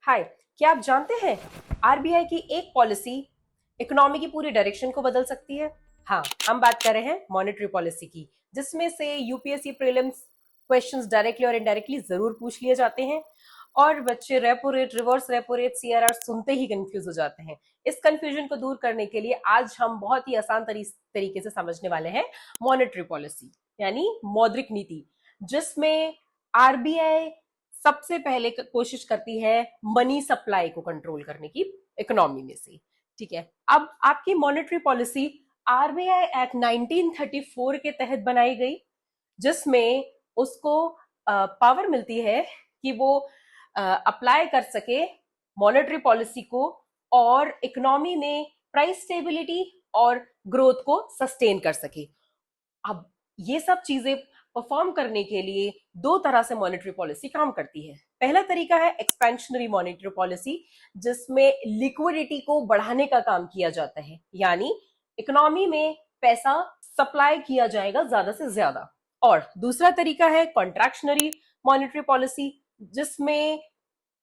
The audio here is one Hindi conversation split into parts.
हाय, क्या आप जानते हैं आरबीआई की एक पॉलिसी इकोनॉमी की पूरी डायरेक्शन को बदल सकती है। हाँ, हम बात कर रहे हैं मॉनेटरी पॉलिसी की, जिसमें से यूपीएससी प्रीलिम्स क्वेश्चंस डायरेक्टली और इनडायरेक्टली जरूर पूछ लिए जाते हैं और बच्चे repo rate, reverse repo rate, CRR सुनते ही कंफ्यूज हो जाते हैं। इस कंफ्यूजन को दूर करने के लिए आज हम बहुत ही आसान तरीके से समझने वाले हैं मॉनेटरी पॉलिसी यानी मौद्रिक नीति, जिसमें आरबीआई सबसे पहले कोशिश करती है मनी सप्लाई को कंट्रोल करने की इकोनॉमी में से। ठीक है, अब आपकी मॉनेटरी पॉलिसी आरबीआई एक्ट 1934 के तहत बनाई गई, जिसमें उसको पावर मिलती है कि वो अप्लाई कर सके मॉनेटरी पॉलिसी को और इकोनॉमी में प्राइस स्टेबिलिटी और ग्रोथ को सस्टेन कर सके। अब ये सब चीजें परफॉर्म करने के लिए दो तरह से मॉनेटरी पॉलिसी काम करती है। पहला तरीका है एक्सपेंशनरी मॉनेटरी पॉलिसी, जिसमें लिक्विडिटी को बढ़ाने का काम किया जाता है, यानी इकोनॉमी में पैसा सप्लाई किया जाएगा ज्यादा से ज्यादा। और दूसरा तरीका है कॉन्ट्रैक्शनरी मॉनेटरी पॉलिसी, जिसमें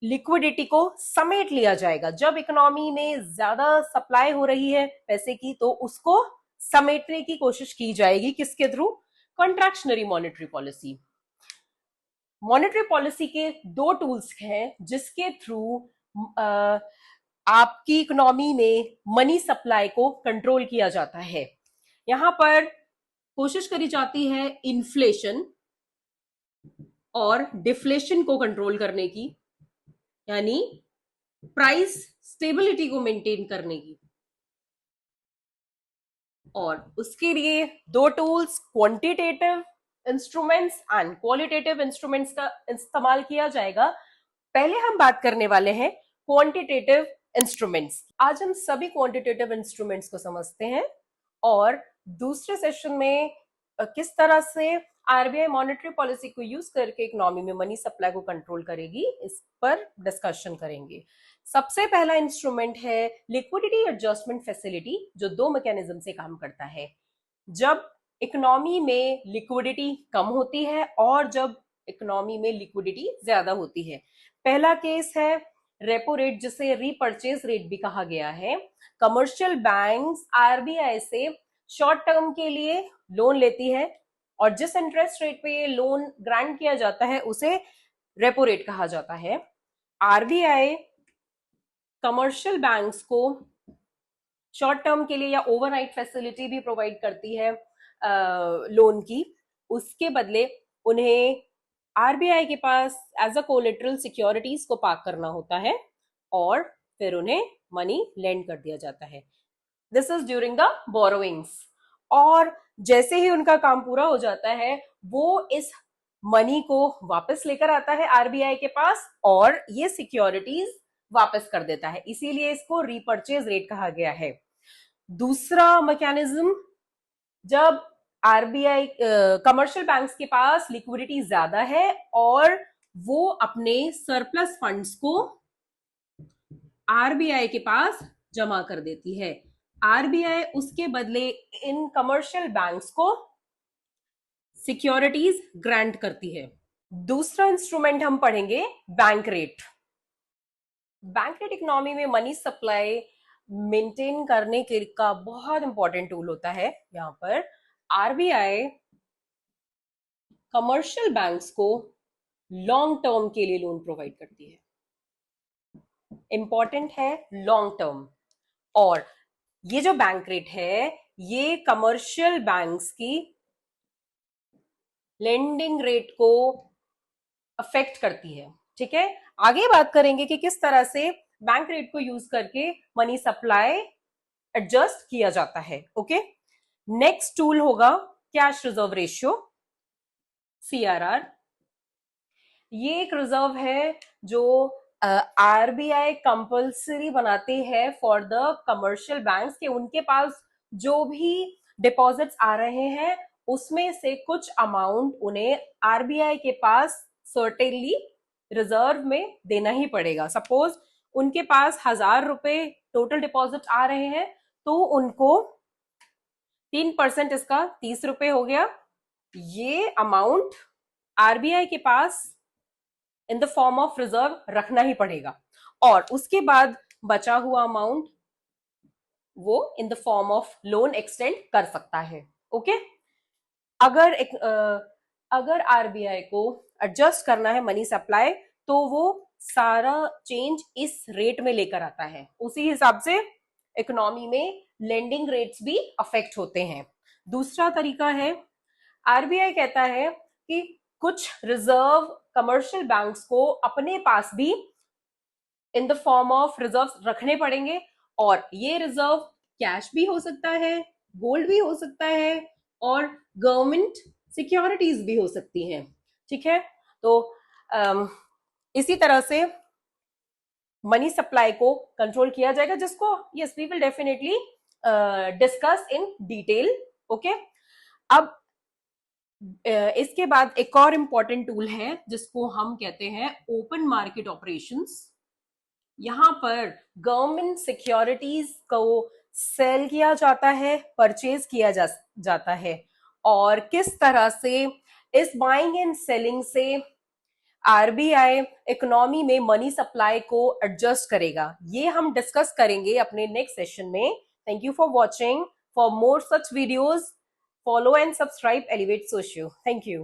लिक्विडिटी को समेट लिया जाएगा। जब इकोनॉमी में ज्यादा सप्लाई हो रही है पैसे की, तो उसको समेटने की कोशिश की जाएगी, किसके through? Contractionary monetary policy. Monetary policy के दो टूल्स हैं जिसके थ्रू आपकी इकोनॉमी में मनी सप्लाई को कंट्रोल किया जाता है। यहां पर कोशिश करी जाती है इन्फ्लेशन और डिफ्लेशन को कंट्रोल करने की, यानी प्राइस स्टेबिलिटी को मेंटेन करने की। और उसके लिए दो tools, quantitative instruments and qualitative instruments का इस्तेमाल किया जाएगा। पहले हम बात करने वाले हैं क्वांटिटेटिव इंस्ट्रूमेंट्स। आज हम सभी क्वांटिटेटिव इंस्ट्रूमेंट्स को समझते हैं और दूसरे सेशन में किस तरह से आरबीआई मॉनेटरी पॉलिसी को यूज करके इकोनॉमी में मनी सप्लाई को कंट्रोल करेगी, इस पर डिस्कशन करेंगे। सबसे पहला इंस्ट्रूमेंट है लिक्विडिटी एडजस्टमेंट फैसिलिटी, जो दो मैकेनिज्म से काम करता है। जब इकोनॉमी में लिक्विडिटी कम होती है और जब इकोनॉमी में लिक्विडिटी ज्यादा होती है। पहला केस है रेपो रेट, जिसे रीपर्चेज रेट भी कहा गया है। कमर्शियल बैंक्स आरबीआई से शॉर्ट टर्म के लिए लोन लेती है और जिस इंटरेस्ट रेट पे ये लोन ग्रांट किया जाता है उसे रेपो रेट कहा जाता है। आरबीआई कमर्शियल बैंक्स को शॉर्ट टर्म के लिए या ओवरनाइट फैसिलिटी भी प्रोवाइड करती है लोन की। उसके बदले उन्हें आरबीआई के पास एज अ कोलेटरल सिक्योरिटीज को पार्क करना होता है और फिर उन्हें मनी लेंड कर दिया जाता है। This is during the borrowings. और जैसे ही उनका काम पूरा हो जाता है, वो इस मनी को वापस लेकर आता है आरबीआई के पास और ये सिक्योरिटीज वापस कर देता है, इसीलिए इसको रीपर्चेज रेट कहा गया है। दूसरा मैकेनिज्म, जब आरबीआई कमर्शियल बैंक्स के पास लिक्विडिटी ज्यादा है और वो अपने सरप्लस फंड्स को आरबीआई के पास जमा कर देती है। आरबीआई उसके बदले इन कमर्शियल बैंक्स को सिक्योरिटीज ग्रांट करती है। दूसरा इंस्ट्रूमेंट हम पढ़ेंगे bank rate. Bank rate economy में मनी सप्लाई मेंटेन करने के का बहुत इंपॉर्टेंट टूल होता है। यहां पर आरबीआई कमर्शियल बैंक्स को लॉन्ग टर्म के लिए लोन प्रोवाइड करती है। इंपॉर्टेंट है लॉन्ग टर्म। और ये जो बैंक रेट है, ये कमर्शियल बैंक्स की लेंडिंग रेट को अफेक्ट करती है। ठीक है, आगे बात करेंगे कि किस तरह से बैंक रेट को यूज करके मनी सप्लाई एडजस्ट किया जाता है। ओके, नेक्स्ट टूल होगा कैश रिजर्व रेशियो, सीआरआर। ये एक रिजर्व है जो आरबीआई कंपल्सरी बनाते हैं फॉर द कमर्शियल बैंक्स के उनके पास जो भी डिपॉजिट्स आ रहे हैं उसमें से कुछ अमाउंट उन्हें आरबीआई के पास सर्टेनली रिजर्व में देना ही पड़ेगा। सपोज उनके पास 1,000 रुपए टोटल डिपॉजिट आ रहे हैं, तो उनको 3% इसका 30 रुपए हो गया। ये अमाउंट आरबीआई के पास in the form of reserve रखना ही पड़ेगा। और उसके बाद बचा हुआ अमाउंट वो इन the form of loan extend कर सकता है। ओके, अगर आरबीआई को एडजस्ट करना है मनी सप्लाई तो वो सारा चेंज इस रेट में लेकर आता है, उसी हिसाब से इकोनॉमी में लेंडिंग रेट्स भी अफेक्ट होते हैं। दूसरा तरीका है, आरबीआई कहता है कि कुछ रिजर्व कमर्शियल बैंक्स को अपने पास भी इन द फॉर्म ऑफ रिजर्व रखने पड़ेंगे, और ये रिजर्व कैश भी हो सकता है, गोल्ड भी हो सकता है, और गवर्नमेंट सिक्योरिटीज भी हो सकती हैं। ठीक है, तो इसी तरह से मनी सप्लाई को कंट्रोल किया जाएगा, जिसको yes we will definitely discuss in detail. Okay, अब इसके बाद एक और इंपॉर्टेंट टूल है जिसको हम कहते हैं ओपन मार्केट ऑपरेशंस। यहां पर गवर्नमेंट सिक्योरिटीज को सेल किया जाता है, परचेज किया जाता है, और किस तरह से इस बाइंग एंड सेलिंग से आरबीआई इकोनॉमी में मनी सप्लाई को एडजस्ट करेगा, ये हम डिस्कस करेंगे अपने नेक्स्ट सेशन में। Thank you for watching. For more such videos, follow and subscribe Elevate Socio. Thank you.